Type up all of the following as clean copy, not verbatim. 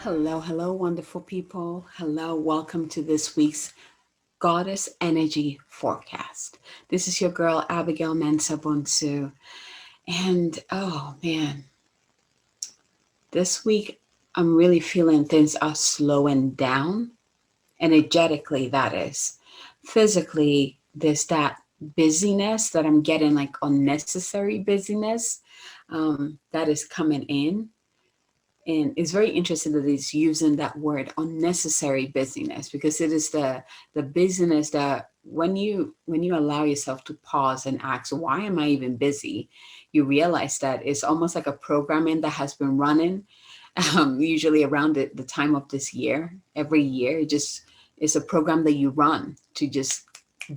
Hello, hello, wonderful people. Hello, welcome to this week's Goddess Energy Forecast. This is your girl, Abigail Mensa Bonsu. And oh man, this week I'm really feeling things are slowing down, energetically, that is. Physically, there's that busyness that I'm getting, like unnecessary busyness that is coming in. And it's very interesting that he's using that word unnecessary busyness, because it is the busyness that when you allow yourself to pause and ask, why am I even busy, you realize that it's almost like a programming that has been running, usually around the time of this year. Every year it just is a program that you run to just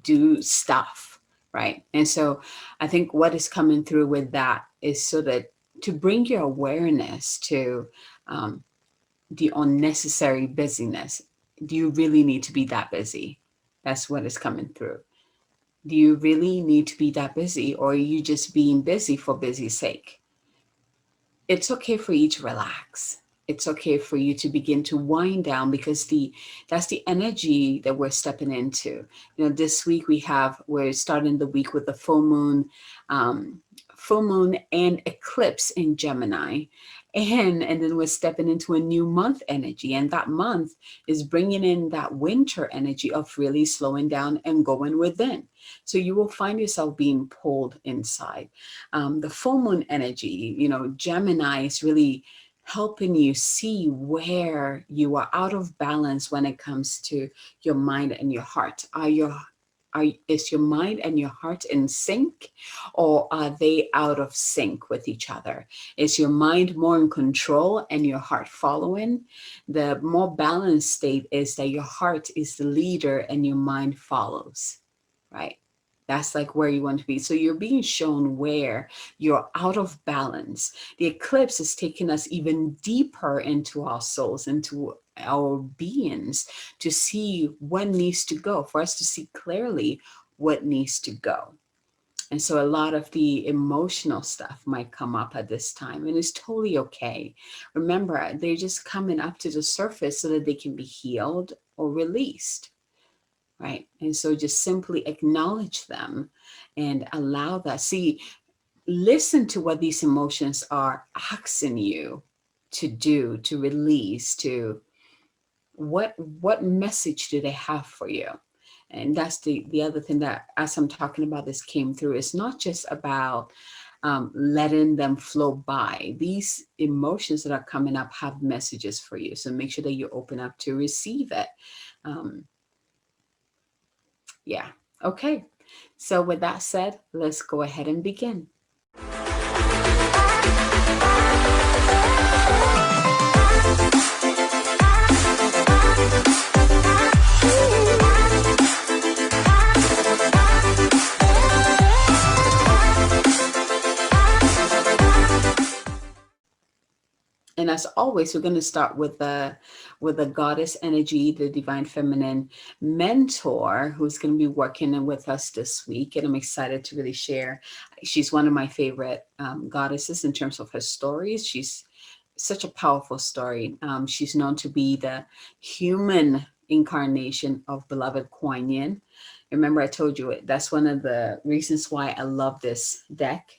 do stuff, right? And so I think what is coming through with that is so that to bring your awareness to um, the unnecessary busyness. Do you really need to be that busy? That's what is coming through. Do you really need to be that busy, or are you just being busy for busy's sake? It's okay for you to relax. It's okay for you to begin to wind down, because that's the energy that we're stepping into. This week we're starting the week with the um, full moon and eclipse in Gemini, and then we're stepping into a new month energy, and that month is bringing in that winter energy of really slowing down and going within. So you will find yourself being pulled inside. The full moon energy, Gemini is really helping you see where you are out of balance when it comes to your mind and your heart. Is your mind and your heart in sync, or are they out of sync with each other? Is your mind more in control and your heart following? The more balanced state is that your heart is the leader and your mind follows, right? That's like where you want to be. So you're being shown where you're out of balance. The eclipse is taking us even deeper into our souls, into our beings, to see what needs to go, for us to see clearly what needs to go. And so a lot of the emotional stuff might come up at this time, and it's totally okay. Remember, they're just coming up to the surface so that they can be healed or released, right? And so just simply acknowledge them and allow that. See, listen to what these emotions are asking you to do, to release, to what message do they have for you. And that's the other thing that, as I'm talking about this, came through. It's not just about letting them flow by. These emotions that are coming up have messages for you, so make sure that you open up to receive it. um, yeah. Okay. So with that said, let's go ahead and begin. And as always, we're going to start with the goddess energy, the divine feminine mentor, who's going to be working with us this week. And I'm excited to really share. She's one of my favorite goddesses in terms of her stories. She's such a powerful story. She's known to be the human incarnation of beloved Kuan Yin. Remember, I told you that's one of the reasons why I love this deck,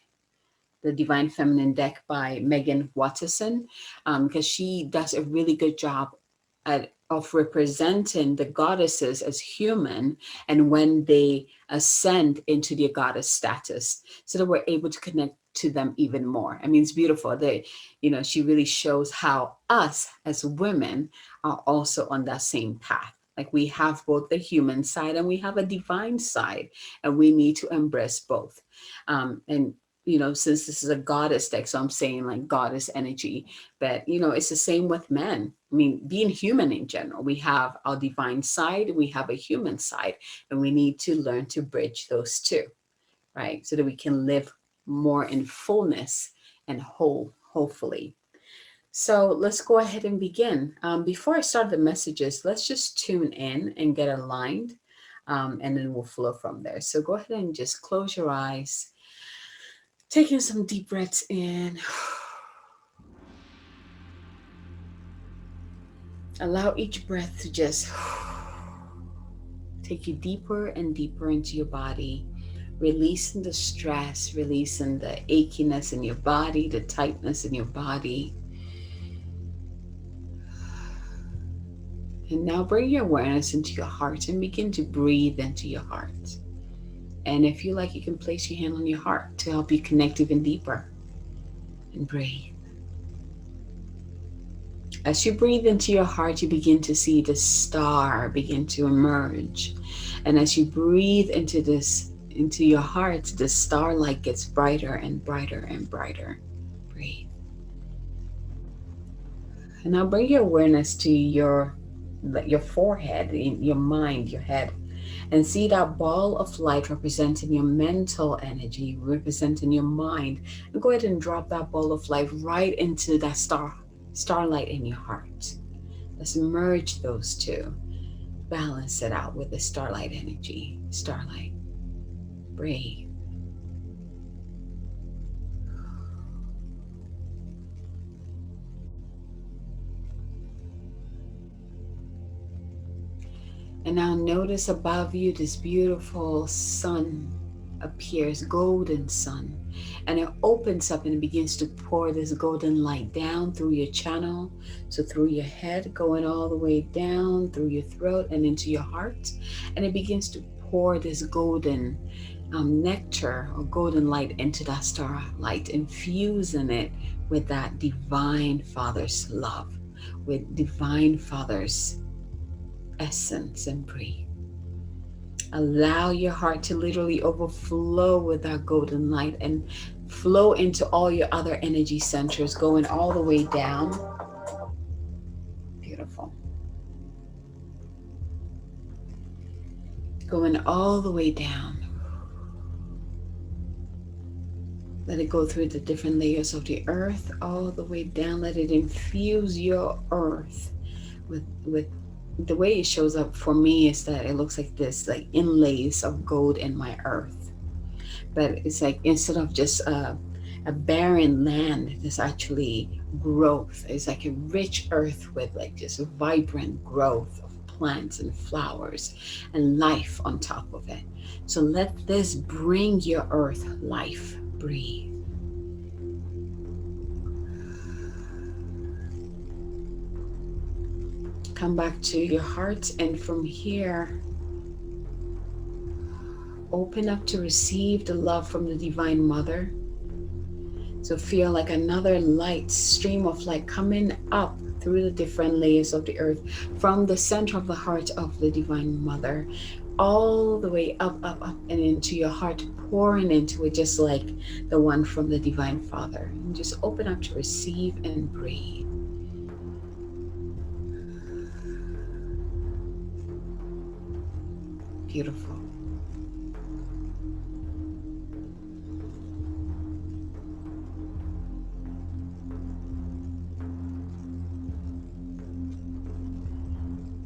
the Divine Feminine deck by Megan Watterson, because she does a really good job of representing the goddesses as human, and when they ascend into their goddess status, so that we're able to connect to them even more. I mean, it's beautiful. She really shows how us as women are also on that same path. Like, we have both the human side and we have a divine side, and we need to embrace both. And since this is a goddess deck, so I'm saying like goddess energy, but it's the same with men. I mean, being human in general, we have our divine side, we have a human side, and we need to learn to bridge those two, right? So that we can live more in fullness and whole, hopefully. So let's go ahead and begin. Before I start the messages, let's just tune in and get aligned, and then we'll flow from there. So go ahead and just close your eyes, taking some deep breaths in Allow each breath to just take you deeper and deeper into your body, releasing the stress, releasing the achiness in your body, the tightness in your body. And now bring your awareness into your heart and begin to breathe into your heart. And if you like, you can place your hand on your heart to help you connect even deeper. And breathe. As you breathe into your heart, you begin to see the star begin to emerge. And as you breathe into your heart, the starlight gets brighter and brighter and brighter. Breathe. And now bring your awareness to your forehead, your mind, your head, and see that ball of light representing your mental energy, representing your mind. And go ahead and drop that ball of light right into that starlight in your heart. Let's merge those two. Balance it out with the starlight energy. Starlight. Breathe. And now notice above you this beautiful sun appears, golden sun. And it opens up and it begins to pour this golden light down through your channel. So through your head, going all the way down through your throat and into your heart. And it begins to pour this golden nectar or golden light into that starlight, infusing it with that divine Father's love, with divine Father's essence. And breathe. Allow your heart to literally overflow with that golden light and flow into all your other energy centers, going all the way down. Beautiful. Going all the way down. Let it go through the different layers of the earth, all the way down. Let it infuse your earth with the way it shows up for me is that it looks like this, like inlays of gold in my earth. But it's like instead of just a barren land, there's actually growth. It's like a rich earth with like just vibrant growth of plants and flowers and life on top of it. So let this bring your earth life. Breathe. Come back to your heart, and from here, open up to receive the love from the Divine Mother. So feel like another light, stream of light coming up through the different layers of the earth from the center of the heart of the Divine Mother, all the way up, up, up, and into your heart, pouring into it just like the one from the Divine Father. And just open up to receive and breathe. Beautiful.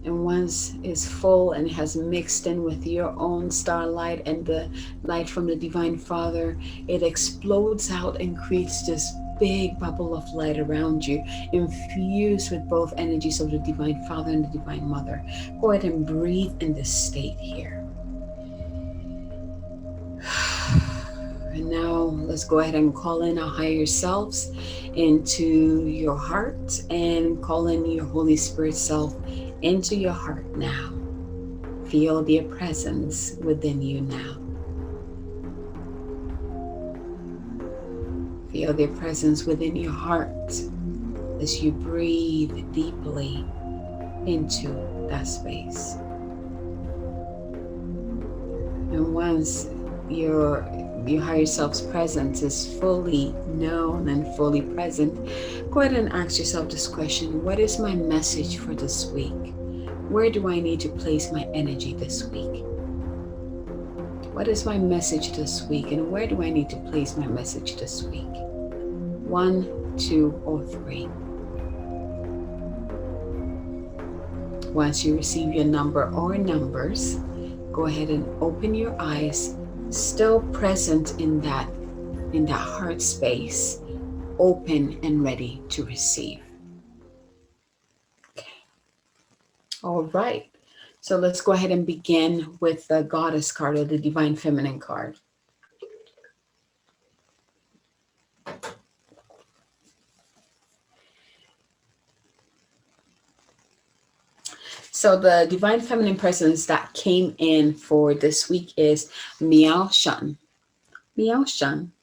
And once it's full and has mixed in with your own starlight and the light from the Divine Father, it explodes out and creates this big bubble of light around you, infused with both energies of the Divine Father and the Divine Mother. Go ahead and breathe in this state here. And now let's go ahead and call in our higher selves into your heart and call in your Holy Spirit self into your heart now. Feel their presence within you now. Feel their presence within your heart as you breathe deeply into that space. And once your higher self's presence is fully known and fully present, go ahead and ask yourself this question: what is my message for this week? Where do I need to place my energy this week? What is my message this week, and where do I need to place my message this week? 1, 2, or 3. Once you receive your number or numbers, go ahead and open your eyes, still present in that heart space, open and ready to receive. Okay. All right. So let's go ahead and begin with the goddess card or the divine feminine card. So the divine feminine presence that came in for this week is Miao Shan. Miao Shan.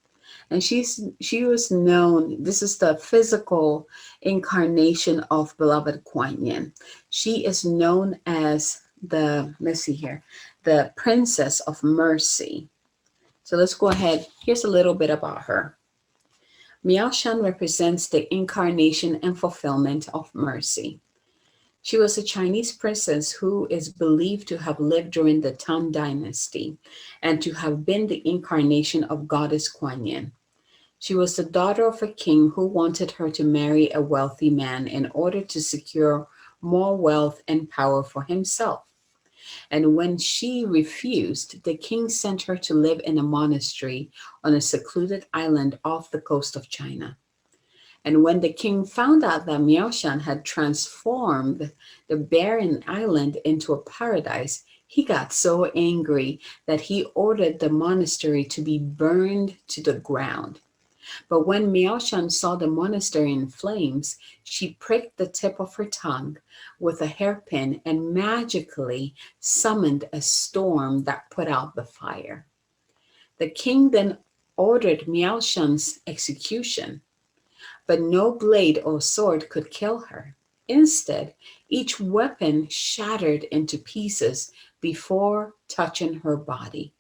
And she was known, this is the physical incarnation of beloved Kuan Yin. She is known as the, let's see here, the princess of mercy. So let's go ahead. Here's a little bit about her. Miao Shan represents the incarnation and fulfillment of mercy. She was a Chinese princess who is believed to have lived during the Tang Dynasty and to have been the incarnation of goddess Kuan Yin. She was the daughter of a king who wanted her to marry a wealthy man in order to secure more wealth and power for himself. And when she refused, the king sent her to live in a monastery on a secluded island off the coast of China. And when the king found out that Miao Shan had transformed the barren island into a paradise, he got so angry that he ordered the monastery to be burned to the ground. But when Miao Shan saw the monastery in flames, she pricked the tip of her tongue with a hairpin and magically summoned a storm that put out the fire. The king then ordered Miao Shan's execution, but no blade or sword could kill her. Instead, each weapon shattered into pieces before touching her body.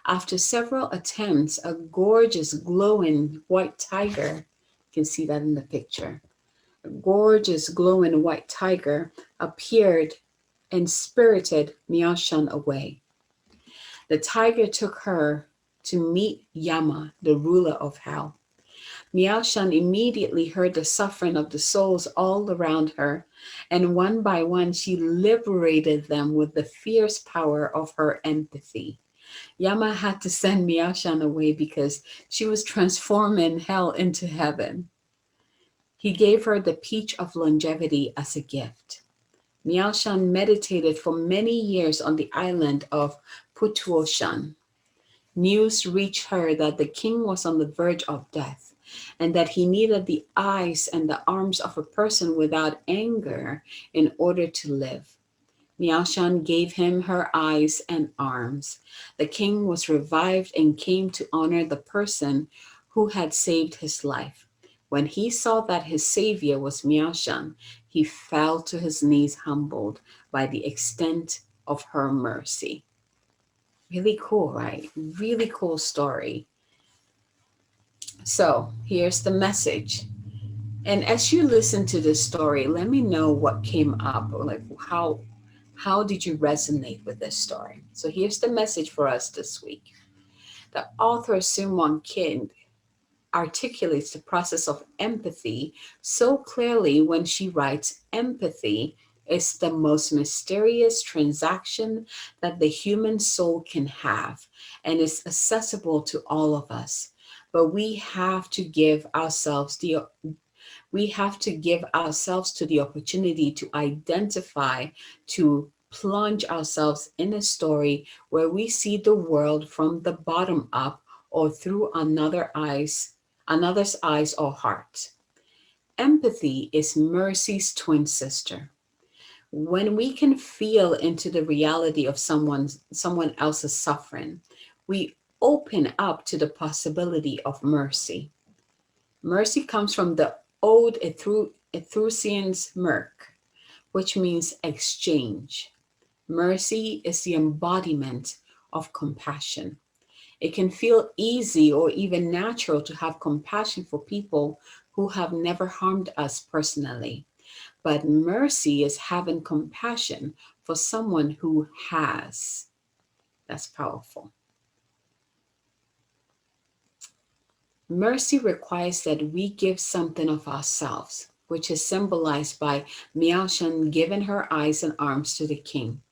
After several attempts, a gorgeous glowing white tiger, you can see that in the picture, a gorgeous glowing white tiger appeared and spirited Miao Shan away. The tiger took her to meet Yama, the ruler of hell. Miao Shan immediately heard the suffering of the souls all around her, and one by one she liberated them with the fierce power of her empathy. Yama had to send Miao Shan away because she was transforming hell into heaven. He gave her the peach of longevity as a gift. Miao Shan meditated for many years on the island of Putuoshan. News reached her that the king was on the verge of death and that he needed the eyes and the arms of a person without anger in order to live. Miao Shan gave him her eyes and arms. The king was revived and came to honor the person who had saved his life. When he saw that his savior was Miao Shan, he fell to his knees humbled by the extent of her mercy. Really cool, right? Really cool story. So here's the message. And as you listen to this story, let me know what came up, or like how did you resonate with this story? So here's the message for us this week. The author Sun Kin articulates the process of empathy so clearly when she writes, empathy is the most mysterious transaction that the human soul can have and is accessible to all of us. But we have to give ourselves to the opportunity to identify, to plunge ourselves in a story where we see the world from the bottom up or through another's eyes or heart. Empathy is mercy's twin sister. When we can feel into the reality of someone else's suffering, we open up to the possibility of mercy. Mercy comes from the old Etruscan's merc, which means exchange. Mercy is the embodiment of compassion. It can feel easy or even natural to have compassion for people who have never harmed us personally. But mercy is having compassion for someone who has. That's powerful. Mercy requires that we give something of ourselves, which is symbolized by Miao Shan giving her eyes and arms to the king.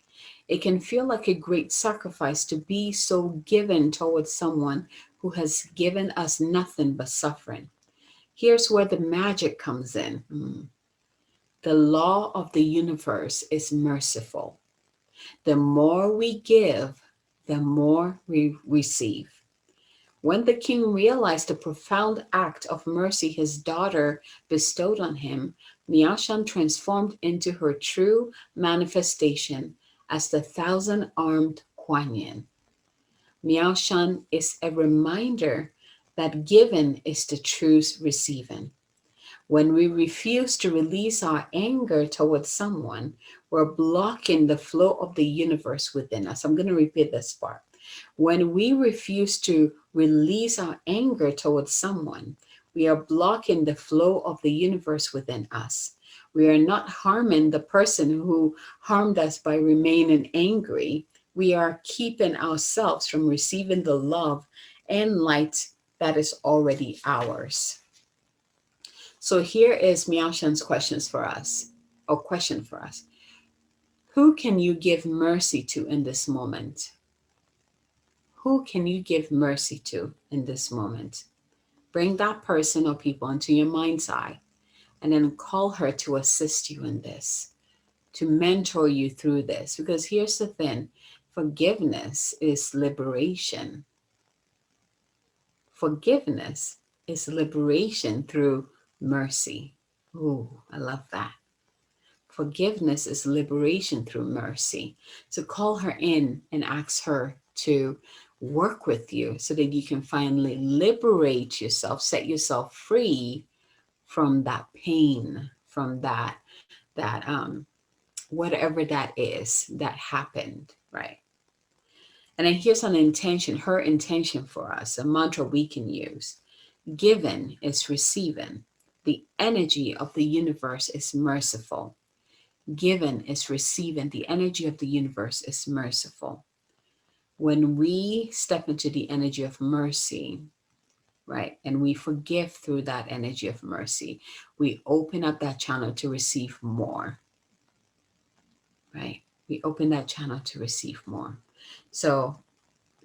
It can feel like a great sacrifice to be so given towards someone who has given us nothing but suffering. Here's where the magic comes in. The law of the universe is merciful. The more we give, the more we receive. When the king realized the profound act of mercy his daughter bestowed on him, Miao Shan transformed into her true manifestation as the thousand-armed Kuan Yin. Miao Shan is a reminder that given is the truth receiving. When we refuse to release our anger towards someone, we're blocking the flow of the universe within us. I'm going to repeat this part. When we refuse to release our anger towards someone, we are blocking the flow of the universe within us. We are not harming the person who harmed us by remaining angry. We are keeping ourselves from receiving the love and light that is already ours. So here is Miao Shan's questions for us, or question for us. Who can you give mercy to in this moment? Who can you give mercy to in this moment? Bring that person or people into your mind's eye and then call her to assist you in this, to mentor you through this. Because here's the thing, forgiveness is liberation. Forgiveness is liberation through mercy. Ooh, I love that. Forgiveness is liberation through mercy. So call her in and ask her to work with you so that you can finally liberate yourself, set yourself free from that pain, from that whatever that is that happened, right? And then here's an intention, her intention for us, a mantra we can use. Given is receiving. The energy of the universe is merciful. Given is receiving. The energy of the universe is merciful. When we step into the energy of mercy, right, and we forgive through that energy of mercy, we open up that channel to receive more, right? We open that channel to receive more. So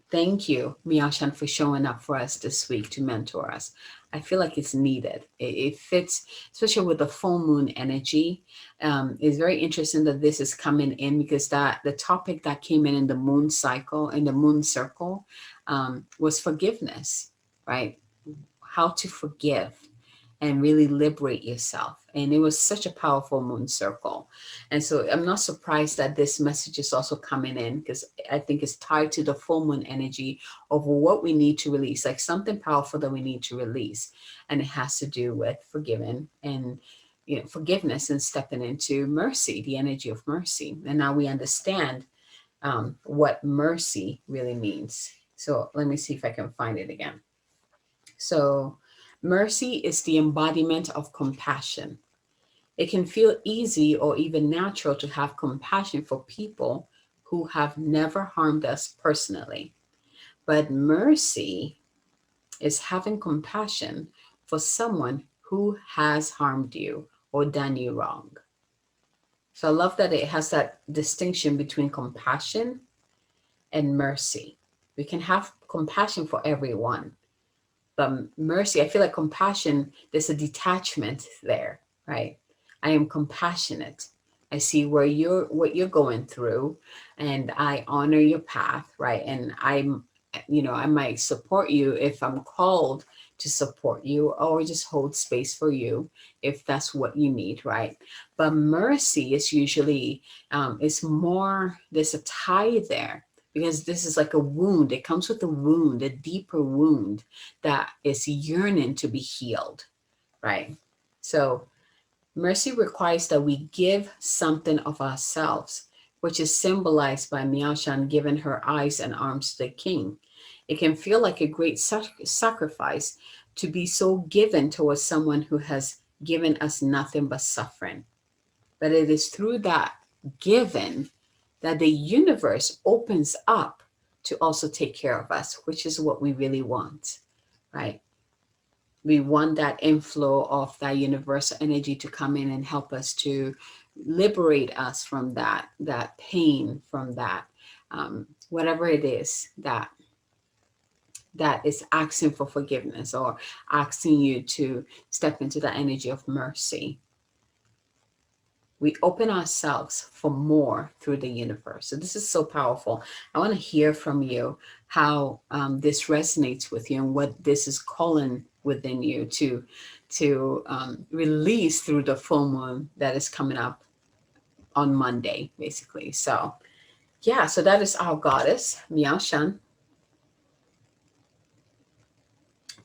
thank you, Miao Shan, for showing up for us this week to mentor us. I feel like it's needed. It fits, especially with the full moon energy. It's very interesting that this is coming in because that the topic that came in the moon cycle, in the moon circle, was forgiveness, right? How to forgive and really liberate yourself. And it was such a powerful moon circle. And so I'm not surprised that this message is also coming in because I think it's tied to the full moon energy of what we need to release, like something powerful that we need to release. And it has to do with forgiving and forgiveness and stepping into mercy, the energy of mercy. And now we understand what mercy really means. So let me see if I can find it again. So mercy is the embodiment of compassion. It can feel easy or even natural to have compassion for people who have never harmed us personally. But mercy is having compassion for someone who has harmed you or done you wrong. So I love that it has that distinction between compassion and mercy. We can have compassion for everyone, but mercy, I feel like compassion, there's a detachment there, right? I am compassionate. I see what you're going through, and I honor your path, right? And I might support you if I'm called to support you, or just hold space for you if that's what you need, right? But mercy is usually it's more, there's a tie there because this is like a wound. It comes with a wound, a deeper wound that is yearning to be healed, right? So mercy requires that we give something of ourselves, which is symbolized by Miao Shan giving her eyes and arms to the king. It can feel like a great sacrifice to be so given towards someone who has given us nothing but suffering. But it is through that giving that the universe opens up to also take care of us, which is what we really want, right? We want that inflow of that universal energy to come in and help us to liberate us from that pain, from that whatever it is that is asking for forgiveness or asking you to step into the energy of mercy. We open ourselves for more through the universe. So this is so powerful. I want to hear from you how this resonates with you and what this is calling within you to release through the full moon that is coming up on Monday, basically. So yeah, so that is our goddess, Miao Shan,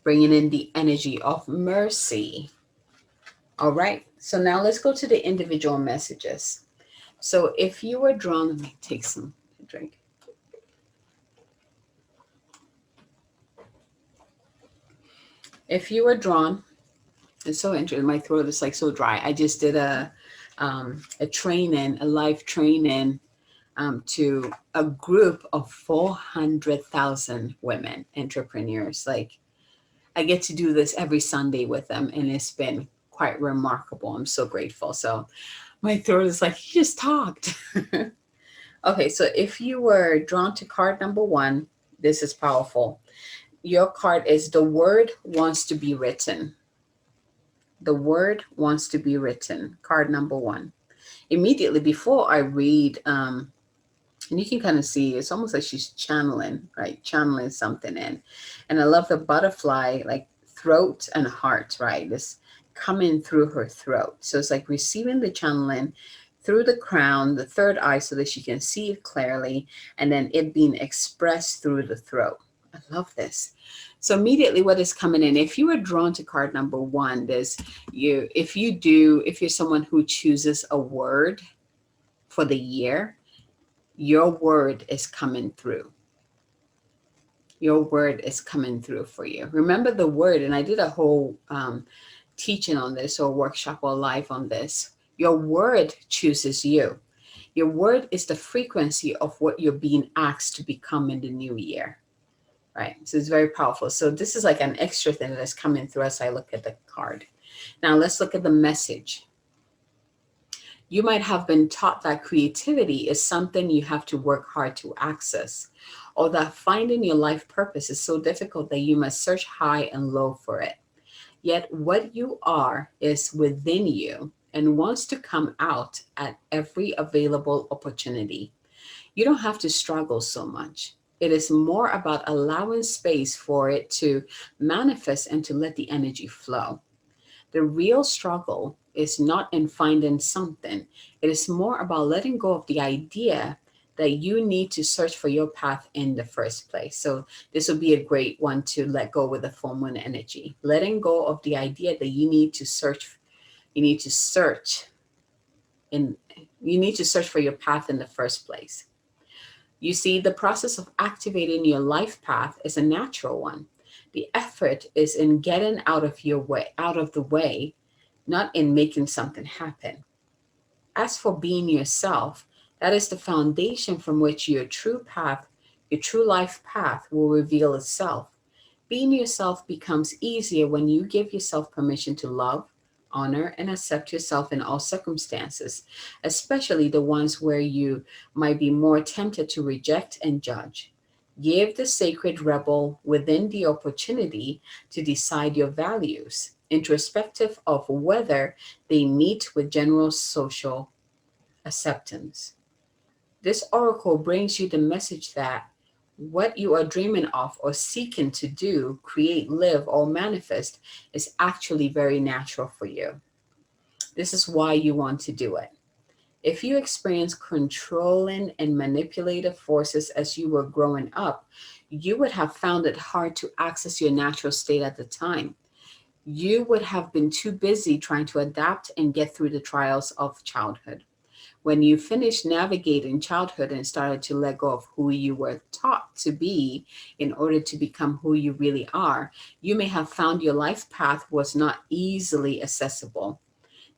bringing in the energy of mercy. All right, so now let's go to the individual messages. So if you were drawn, let me take some drink. If you were drawn, it's so interesting. My throat is like so dry. I just did a training, a live training to a group of 400,000 women entrepreneurs. Like I get to do this every Sunday with them, and it's been quite remarkable. I'm so grateful. So my throat is like, you just talked. Okay, so if you were drawn to card number one, this is powerful. Your card is the word wants to be written. The word wants to be written. Card number one. Immediately before I read, and you can kind of see it's almost like she's channeling, right? Channeling something in. And I love the butterfly, like throat and heart, right? This coming through her throat. So it's like receiving the channeling through the crown, the third eye, so that she can see it clearly, and then it being expressed through the throat. I love this. So immediately what is coming in, if you are drawn to card number one, there's you, if you're someone who chooses a word for the year, your word is coming through. Your word is coming through for you. Remember the word, and I did a whole teaching on this or workshop or live on this. Your word chooses you. Your word is the frequency of what you're being asked to become in the new year, right? So it's very powerful. So this is like an extra thing that's coming through as I look at the card. Now let's look at the message. You might have been taught that creativity is something you have to work hard to access, or that finding your life purpose is so difficult that you must search high and low for it. Yet what you are is within you and wants to come out at every available opportunity. You don't have to struggle so much. It is more about allowing space for it to manifest and to let the energy flow. The real struggle is not in finding something, it is more about letting go of the idea that you need to search for your path in the first place. So, this would be a great one to let go with the full moon energy. Letting go of the idea that you need to search in, you need to search for your path in the first place. You see, the process of activating your life path is a natural one. The effort is in getting out of the way, not in making something happen. As for being yourself, that is the foundation from which your true life path will reveal itself. Being yourself becomes easier when you give yourself permission to love, honor, and accept yourself in all circumstances, especially the ones where you might be more tempted to reject and judge. Give the sacred rebel within the opportunity to decide your values, introspective of whether they meet with general social acceptance. This oracle brings you the message that what you are dreaming of or seeking to do, create, live, or manifest is actually very natural for you. This is why you want to do it. If you experience controlling and manipulative forces as you were growing up, you would have found it hard to access your natural state at the time. You would have been too busy trying to adapt and get through the trials of childhood. When you finished navigating childhood and started to let go of who you were taught to be in order to become who you really are, you may have found your life path was not easily accessible.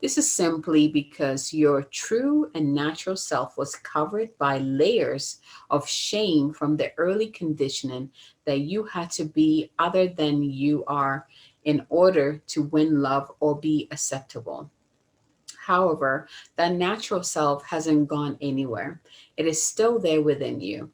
This is simply because your true and natural self was covered by layers of shame from the early conditioning that you had to be other than you are in order to win love or be acceptable. However, that natural self hasn't gone anywhere. It is still there within you.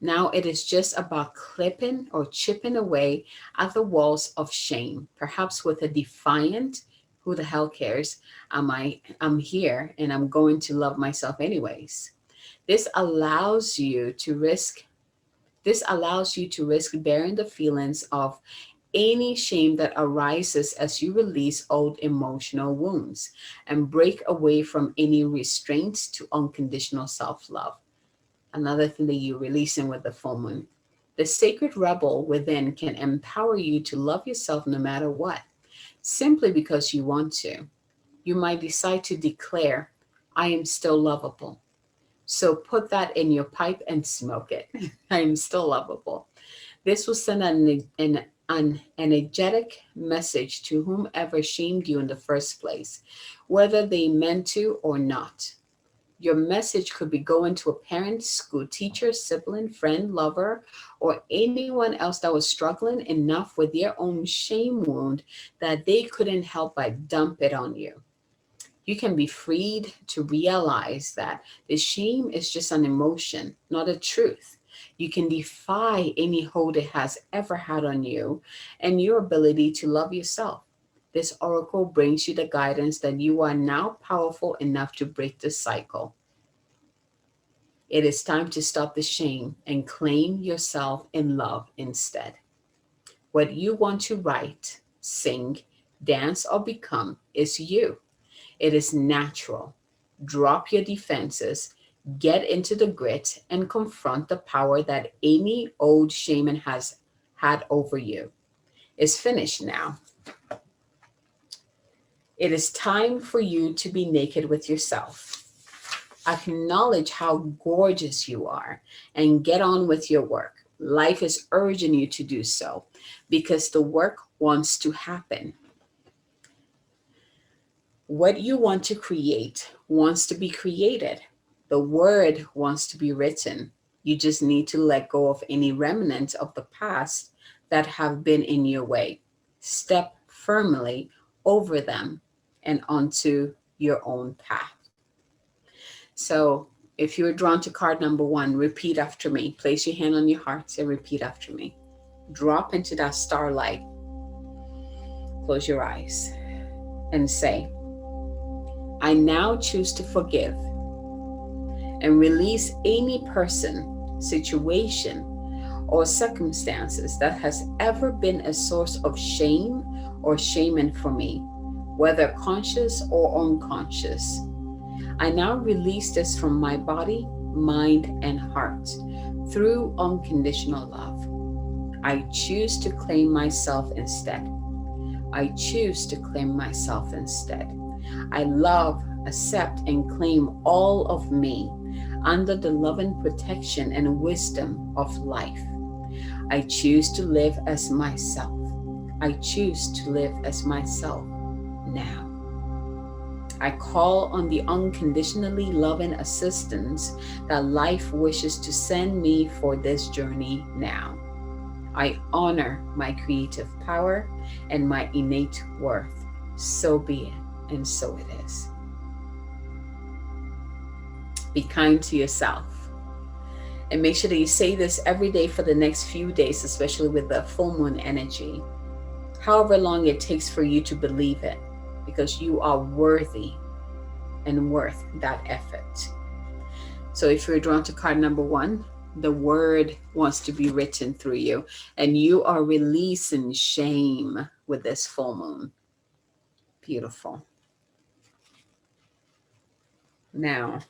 Now it is just about clipping or chipping away at the walls of shame, perhaps with a defiant, Who the hell cares? I'm here and I'm going to love myself anyways. This allows you to risk this allows you to risk bearing the feelings of any shame that arises as you release old emotional wounds and break away from any restraints to unconditional self-love. Another thing that you're releasing with the full moon. The sacred rebel within can empower you to love yourself no matter what, simply because you want to. You might decide to declare, I am still lovable. So put that in your pipe and smoke it. I am still lovable. This will send an energetic message to whomever shamed you in the first place, whether they meant to or not. Your message could be going to a parent, school teacher, sibling, friend, lover, or anyone else that was struggling enough with their own shame wound that they couldn't help but dump it on you. You can be freed to realize that the shame is just an emotion, not a truth. You can defy any hold it has ever had on you and your ability to love yourself. This oracle brings you the guidance that you are now powerful enough to break the cycle. It is time to stop the shame and claim yourself in love instead. What you want to write, sing, dance, or become is you. It is natural. Drop your defenses, get into the grit, and confront the power that any old shaman has had over you. It's finished now. It is time for you to be naked with yourself. Acknowledge how gorgeous you are and get on with your work. Life is urging you to do so because the work wants to happen. What you want to create wants to be created. The word wants to be written. You just need to let go of any remnants of the past that have been in your way. Step firmly over them and onto your own path. So, if you're drawn to card number one, repeat after me. Place your hand on your heart and repeat after me. Drop into that starlight. Close your eyes and say, I now choose to forgive and release any person, situation, or circumstances that has ever been a source of shame or shaming for me, whether conscious or unconscious. I now release this from my body, mind, and heart through unconditional love. I choose to claim myself instead. I choose to claim myself instead. I love, accept, and claim all of me under the loving protection and wisdom of life. I choose to live as myself. I choose to live as myself now. I call on the unconditionally loving assistance that life wishes to send me for this journey now. I honor my creative power and my innate worth. So be it, and so it is. Be kind to yourself. And make sure that you say this every day for the next few days, especially with the full moon energy. However long it takes for you to believe it, because you are worthy and worth that effort. So if you're drawn to card number one, the word wants to be written through you, and you are releasing shame with this full moon. Beautiful. Now,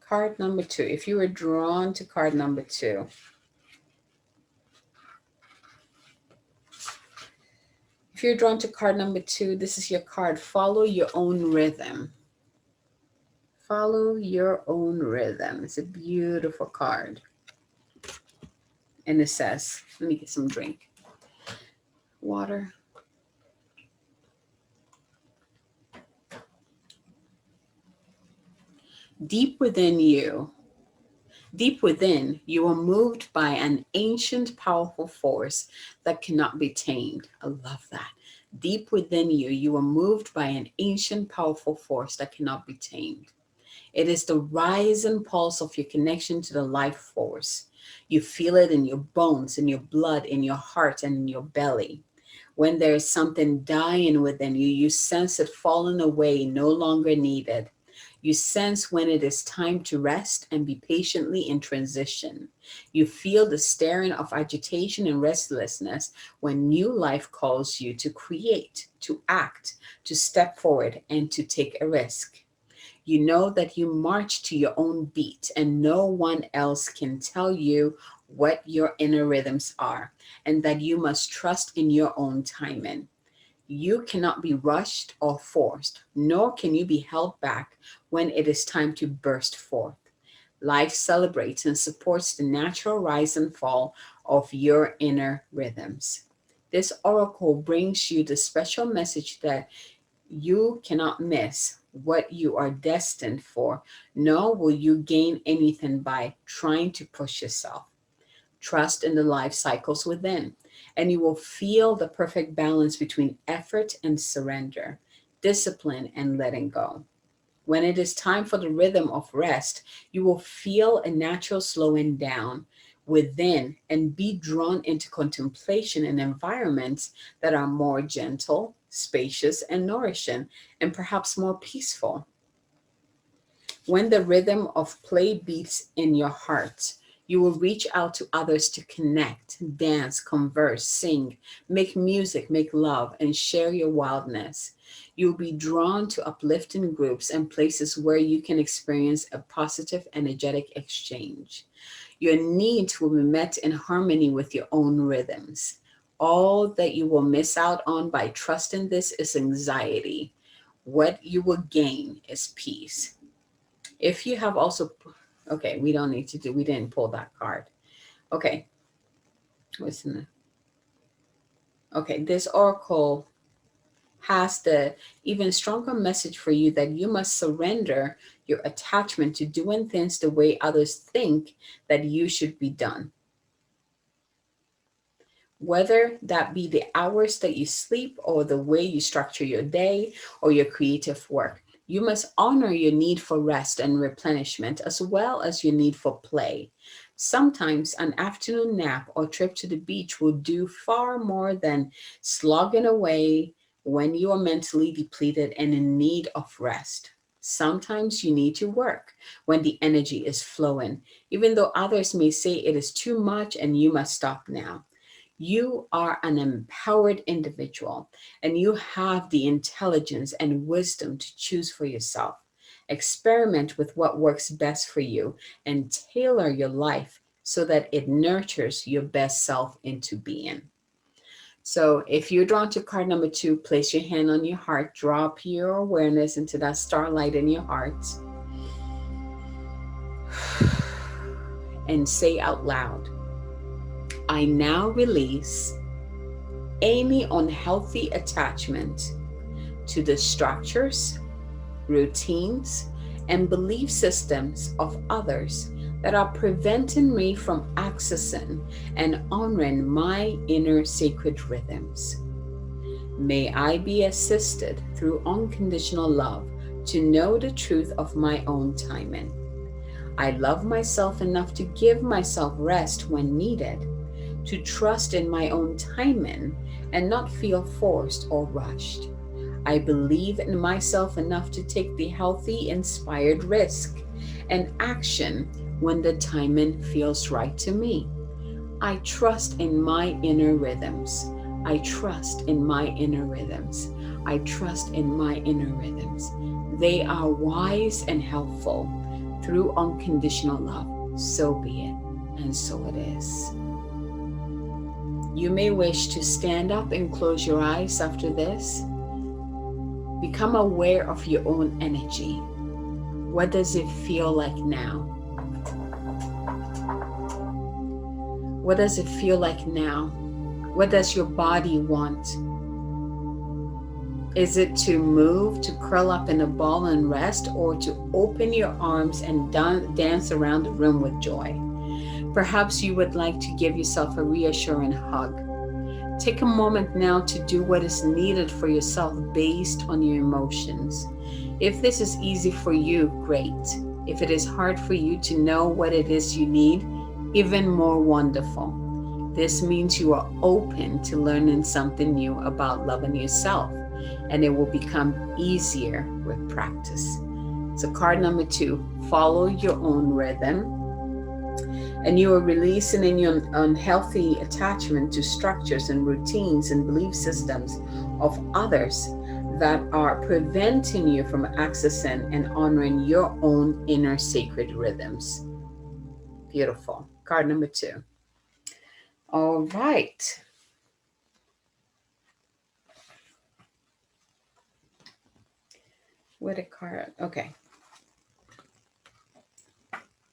card number two. If you were drawn to card number two, if you're drawn to card number two, this is your card. Follow your own rhythm. Follow your own rhythm. It's a beautiful card. And it says, let me get some drink. Water. Deep within, you are moved by an ancient, powerful force that cannot be tamed. I love that. Deep within you, you are moved by an ancient, powerful force that cannot be tamed. It is the rise and pulse of your connection to the life force. You feel it in your bones, in your blood, in your heart, and in your belly. When there is something dying within you, you sense it falling away, no longer needed. You sense when it is time to rest and be patiently in transition. You feel the stirring of agitation and restlessness when new life calls you to create, to act, to step forward, and to take a risk. You know that you march to your own beat and no one else can tell you what your inner rhythms are, and that you must trust in your own timing. You cannot be rushed or forced, nor can you be held back when it is time to burst forth. Life celebrates and supports the natural rise and fall of your inner rhythms. This oracle brings you the special message that you cannot miss what you are destined for, nor will you gain anything by trying to push yourself. Trust in the life cycles within, and you will feel the perfect balance between effort and surrender, discipline and letting go. When it is time for the rhythm of rest, you will feel a natural slowing down within and be drawn into contemplation in environments that are more gentle, spacious, and nourishing, and perhaps more peaceful. When the rhythm of play beats in your heart, you will reach out to others to connect, dance, converse, sing, make music, make love, and share your wildness. You'll be drawn to uplifting groups and places where you can experience a positive, energetic exchange. Your needs will be met in harmony with your own rhythms. All that you will miss out on by trusting this is anxiety. What you will gain is peace. If you have also, okay, we don't need to do, we didn't pull that card. Okay, what's in the, okay, this oracle has the even stronger message for you that you must surrender your attachment to doing things the way others think that you should be done. Whether that be the hours that you sleep or the way you structure your day or your creative work. You must honor your need for rest and replenishment as well as your need for play. Sometimes an afternoon nap or trip to the beach will do far more than slogging away when you are mentally depleted and in need of rest. Sometimes you need to work when the energy is flowing, even though others may say it is too much and you must stop now. You are an empowered individual and you have the intelligence and wisdom to choose for yourself. Experiment with what works best for you and tailor your life so that it nurtures your best self into being. So, if you're drawn to card number 2, place your hand on your heart, drop your awareness into that starlight in your heart, and say out loud, I now release any unhealthy attachment to the structures, routines, and belief systems of others that are preventing me from accessing and honoring my inner sacred rhythms. May I be assisted through unconditional love to know the truth of my own timing. I love myself enough to give myself rest when needed, to trust in my own timing and not feel forced or rushed. I believe in myself enough to take the healthy, inspired risk and action when the timing feels right to me. I trust in my inner rhythms. I trust in my inner rhythms. I trust in my inner rhythms. They are wise and helpful through unconditional love. So be it, and so it is. You may wish to stand up and close your eyes after this. Become aware of your own energy. What does it feel like now? What does it feel like now? What does your body want? Is it to move, to curl up in a ball and rest, or to open your arms and dance around the room with joy? Perhaps you would like to give yourself a reassuring hug. Take a moment now to do what is needed for yourself based on your emotions. If this is easy for you, great. If it is hard for you to know what it is you need, even more wonderful. This means you are open to learning something new about loving yourself, and it will become easier with practice. So, card number 2, follow your own rhythm, and you are releasing in your unhealthy attachment to structures and routines and belief systems of others that are preventing you from accessing and honoring your own inner sacred rhythms. Beautiful. Card number 2. All right. Where the card? Okay.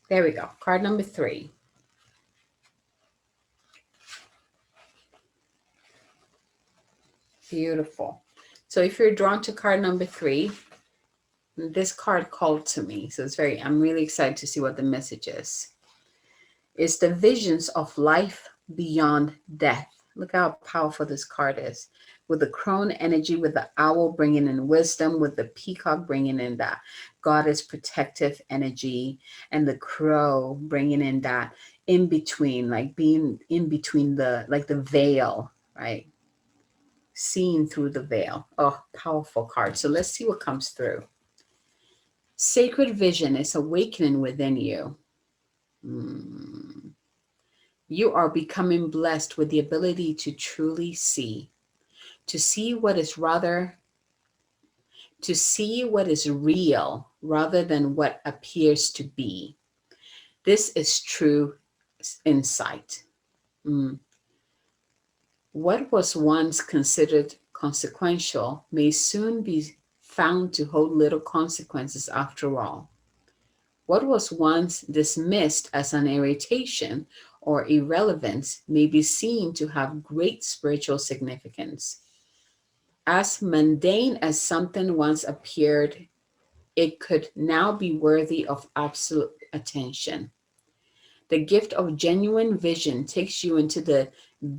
There we go. Card number 3. Beautiful. So if you're drawn to card number 3, this card called to me. So I'm really excited to see what the message is. It's the visions of life beyond death. Look how powerful this card is. With the crone energy, with the owl bringing in wisdom, with the peacock bringing in that goddess protective energy, and the crow bringing in that in between, like being in between the veil, right? Seeing through the veil. Oh, powerful card. So let's see what comes through. Sacred vision is awakening within you. You are becoming blessed with the ability to truly see, to see what is rather, to see what is real rather than what appears to be. This is true insight. Mm. What was once considered consequential may soon be found to hold little consequences after all. What was once dismissed as an irritation or irrelevance may be seen to have great spiritual significance. As mundane as something once appeared, it could now be worthy of absolute attention. The gift of genuine vision takes you into the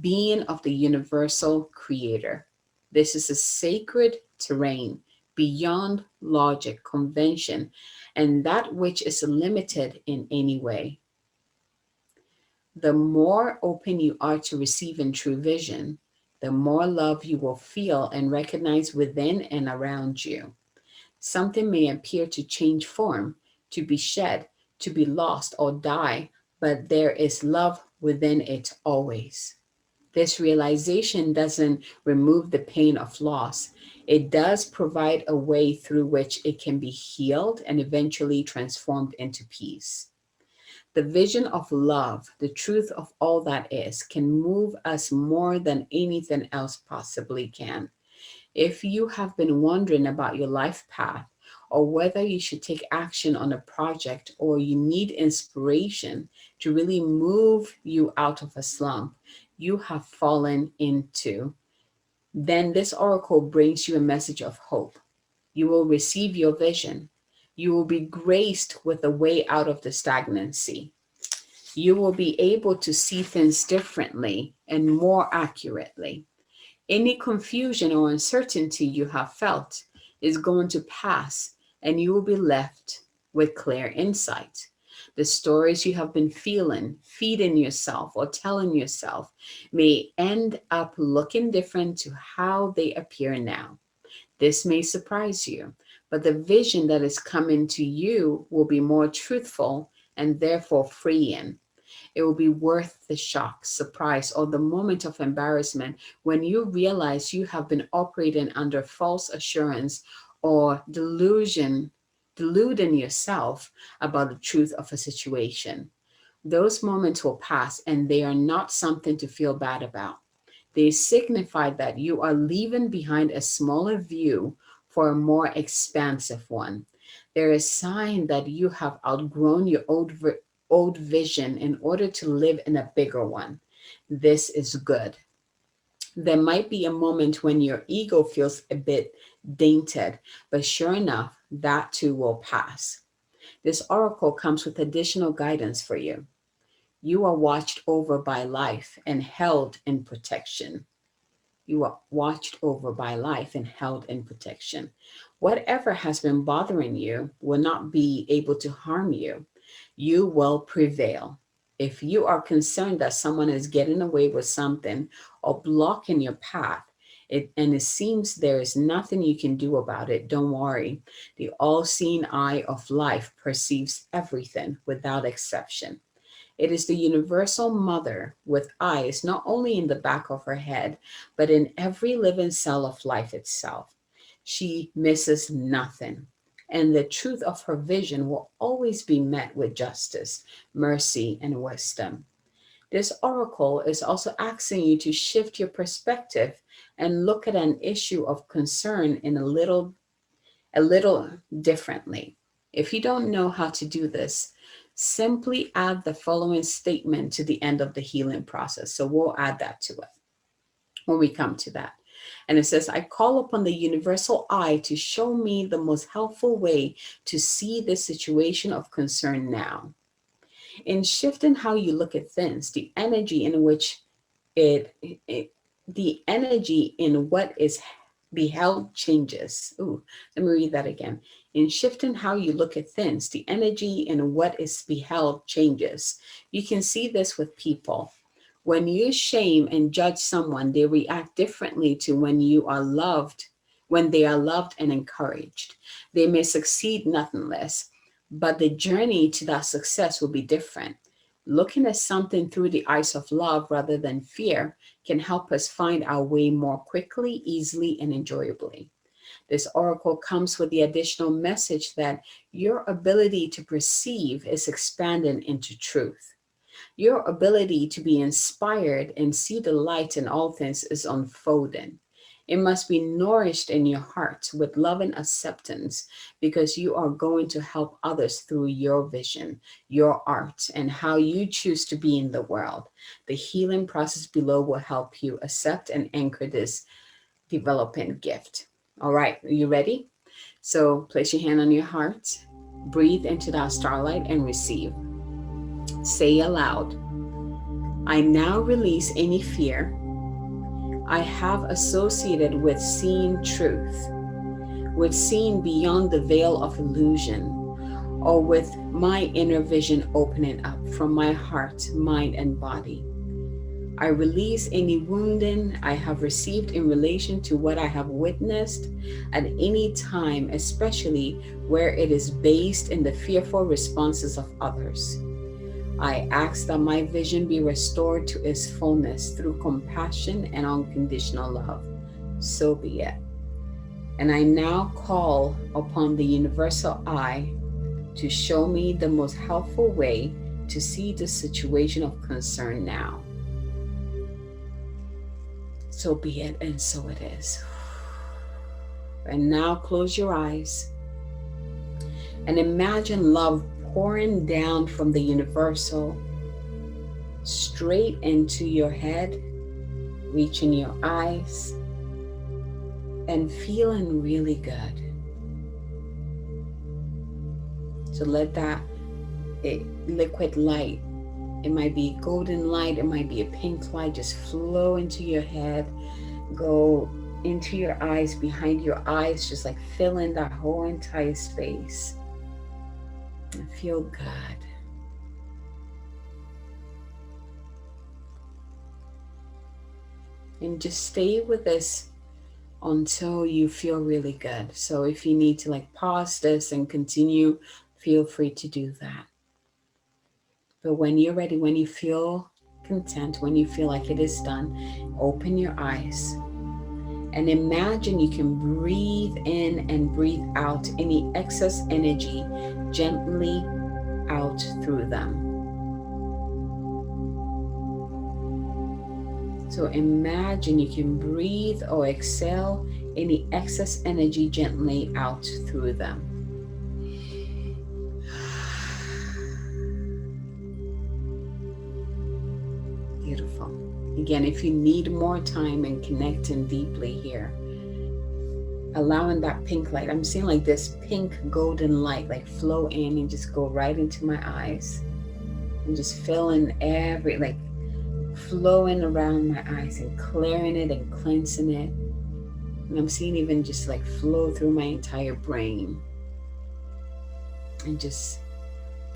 being of the universal creator. This is a sacred terrain beyond logic, convention, and that which is limited in any way. The more open you are to receiving true vision, the more love you will feel and recognize within and around you. Something may appear to change form, to be shed, to be lost or die, but there is love within it always. This realization doesn't remove the pain of loss. It does provide a way through which it can be healed and eventually transformed into peace. The vision of love, the truth of all that is, can move us more than anything else possibly can. If you have been wondering about your life path, or whether you should take action on a project, or you need inspiration to really move you out of a slump you have fallen into, then this oracle brings you a message of hope. You will receive your vision. You will be graced with a way out of the stagnancy. You will be able to see things differently and more accurately. Any confusion or uncertainty you have felt is going to pass, and you will be left with clear insight. The stories you have been feeding yourself, or telling yourself may end up looking different to how they appear now. This may surprise you, but the vision that is coming to you will be more truthful and therefore freeing. It will be worth the shock, surprise, or the moment of embarrassment when you realize you have been operating under false assurance or deluding yourself about the truth of a situation. Those moments will pass, and they are not something to feel bad about. They signify that you are leaving behind a smaller view for a more expansive one. They're a sign that you have outgrown your old vision in order to live in a bigger one. This is good. There might be a moment when your ego feels a bit dainted, but sure enough, that too will pass. This oracle comes with additional guidance for you. You are watched over by life and held in protection. You are watched over by life and held in protection. Whatever has been bothering you will not be able to harm you. You will prevail. If you are concerned that someone is getting away with something or blocking your path, and it seems there is nothing you can do about it, don't worry. The all-seeing eye of life perceives everything without exception. It is the universal mother with eyes not only in the back of her head, but in every living cell of life itself. She misses nothing. And the truth of her vision will always be met with justice, mercy, and wisdom. This oracle is also asking you to shift your perspective and look at an issue of concern in a little differently. If you don't know how to do this, simply add the following statement to the end of the healing process. So we'll add that to it when we come to that. And it says, I call upon the universal eye to show me the most helpful way to see this situation of concern now. In shifting how you look at things, the energy in which it, it the energy in what is beheld changes. Ooh, let me read that again. In shifting how you look at things, the energy in what is beheld changes. You can see this with people. When you shame and judge someone, they react differently to when they are loved and encouraged. They may succeed nothing less, but the journey to that success will be different. Looking at something through the eyes of love rather than fear can help us find our way more quickly, easily, and enjoyably. This oracle comes with the additional message that your ability to perceive is expanding into truth. Your ability to be inspired and see the light in all things is unfolding. It must be nourished in your heart with love and acceptance because you are going to help others through your vision, your art, and how you choose to be in the world. The healing process below will help you accept and anchor this developing gift. All right, are you ready? So place your hand on your heart, breathe into that starlight, and receive. Say aloud, I now release any fear I have associated with seeing truth, with seeing beyond the veil of illusion, or with my inner vision opening up from my heart, mind, and body. I release any wounding I have received in relation to what I have witnessed at any time, especially where it is based in the fearful responses of others. I ask that my vision be restored to its fullness through compassion and unconditional love. So be it. And I now call upon the universal eye to show me the most helpful way to see the situation of concern now. So be it, and so it is. And now close your eyes and imagine love pouring down from the universal straight into your head, reaching your eyes, and feeling really good. So let that liquid light, it might be golden light, it might be a pink light, just flow into your head, go into your eyes, behind your eyes, just like fill in that whole entire space. And feel good. And just stay with this until you feel really good. So if you need to like pause this and continue, feel free to do that. But when you're ready, when you feel content, when you feel like it is done, open your eyes and imagine you can breathe in and breathe out any excess energy gently out through them. So imagine you can breathe or exhale any excess energy gently out through them. Beautiful. Again, if you need more time and connecting deeply here, allowing that pink light, I'm seeing like this pink golden light like flow in and just go right into my eyes and just filling every, like flowing around my eyes and clearing it and cleansing it. And I'm seeing even just like flow through my entire brain. And just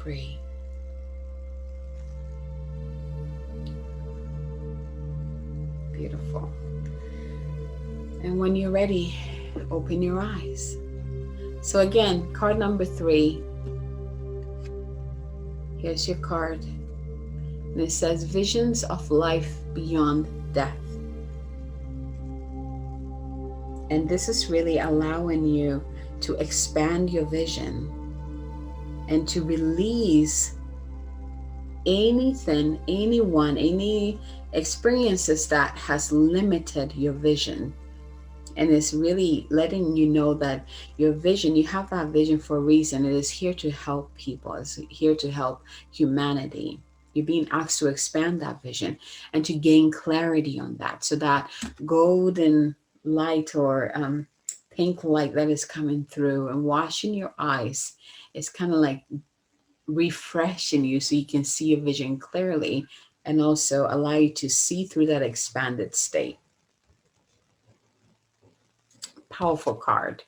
breathe. Beautiful. And when you're ready, open your eyes. So again, card number 3. Here's your card. And it says visions of life beyond death. And this is really allowing you to expand your vision and to release anything, anyone, any experiences that has limited your vision. And it's really letting you know that your vision, you have that vision for a reason. It is here to help people. It's here to help humanity. You're being asked to expand that vision and to gain clarity on that. So that golden light or pink light that is coming through and washing your eyes is kind of like refreshing you so you can see your vision clearly and also allow you to see through that expanded state. Powerful card.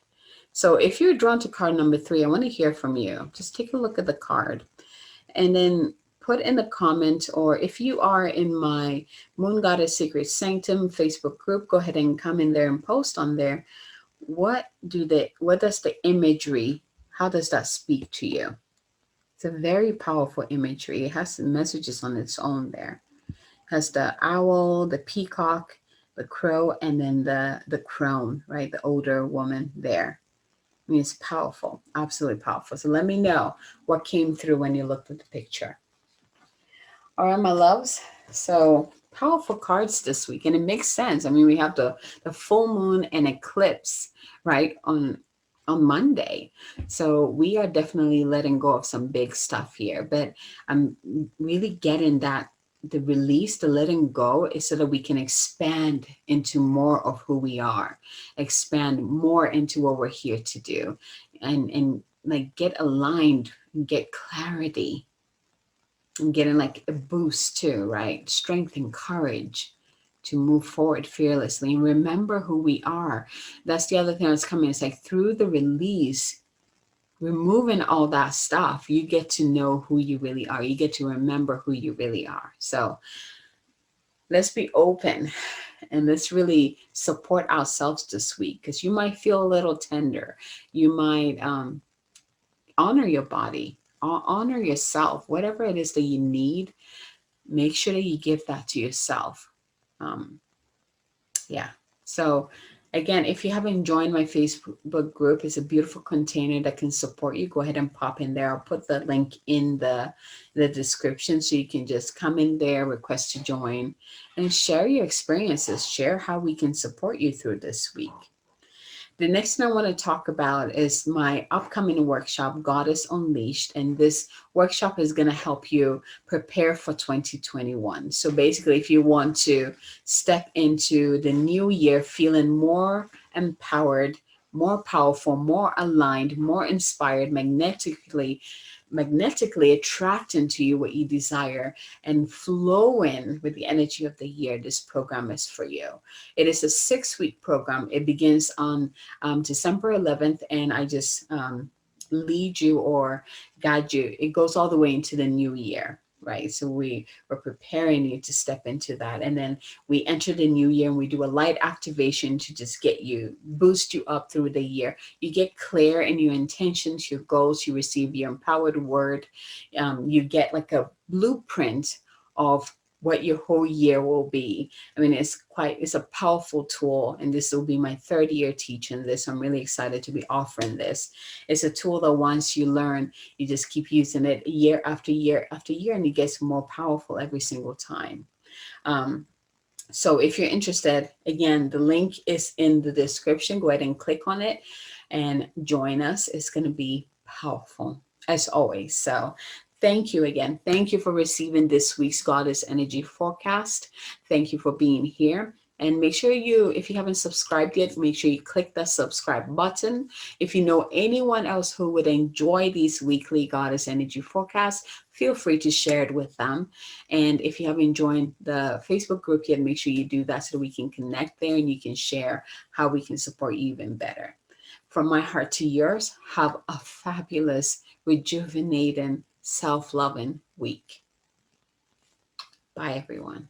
So if you're drawn to card number 3, I want to hear from you. Just take a look at the card and then put in the comment, or if you are in my Moon Goddess Secret Sanctum Facebook group, go ahead and come in there and post on there. What does the imagery, how does that speak to you? It's a very powerful imagery. It has some messages on its own there. It has the owl, the peacock, the crow, and then the crone, right? The older woman there. I mean, it's powerful, absolutely powerful. So let me know what came through when you looked at the picture. All right, my loves. So powerful cards this week, and it makes sense. I mean, we have the full moon and eclipse, right, on Monday. So we are definitely letting go of some big stuff here, but I'm really getting that the release, the letting go is so that we can expand into more of who we are, expand more into what we're here to do, and like get aligned, get clarity, and getting like a boost too, right? Strength and courage to move forward fearlessly and remember who we are. That's the other thing that's coming. It's like through the release, removing all that stuff, you get to know who you really are. You get to remember who you really are. So let's be open and let's really support ourselves this week, because you might feel a little tender. You might honor your body, honor yourself, whatever it is that you need. Make sure that you give that to yourself. Yeah. So again, if you haven't joined my Facebook group, it's a beautiful container that can support you. Go ahead and pop in there. I'll put the link in the description so you can just come in there, request to join, and share your experiences. Share how we can support you through this week. The next thing I want to talk about is my upcoming workshop, Goddess Unleashed. And this workshop is going to help you prepare for 2021. So basically, if you want to step into the new year feeling more empowered, more powerful, more aligned, more inspired, magnetically attracting to you what you desire and flowing with the energy of the year, this program is for you. It is a 6-week program. It begins on December 11th, and I just lead you or guide you. It goes all the way into the new year, right? So we're preparing you to step into that. And then we enter the new year and we do a light activation to just get you, boost you up through the year. You get clear in your intentions, your goals, you receive your empowered word. You get like a blueprint of what your whole year will be. I mean, it's a powerful tool, and this will be my 3rd year teaching this. I'm really excited to be offering this. It's a tool that once you learn, you just keep using it year after year after year, and it gets more powerful every single time. So if you're interested, again, the link is in the description. Go ahead and click on it and join us. It's going to be powerful as always. So thank you again. Thank you for receiving this week's Goddess Energy Forecast. Thank you for being here. And make sure you, if you haven't subscribed yet, make sure you click the subscribe button. If you know anyone else who would enjoy these weekly Goddess Energy Forecasts, feel free to share it with them. And if you haven't joined the Facebook group yet, make sure you do that so that we can connect there and you can share how we can support you even better. From my heart to yours, have a fabulous, rejuvenating, self-loving week. Bye, everyone.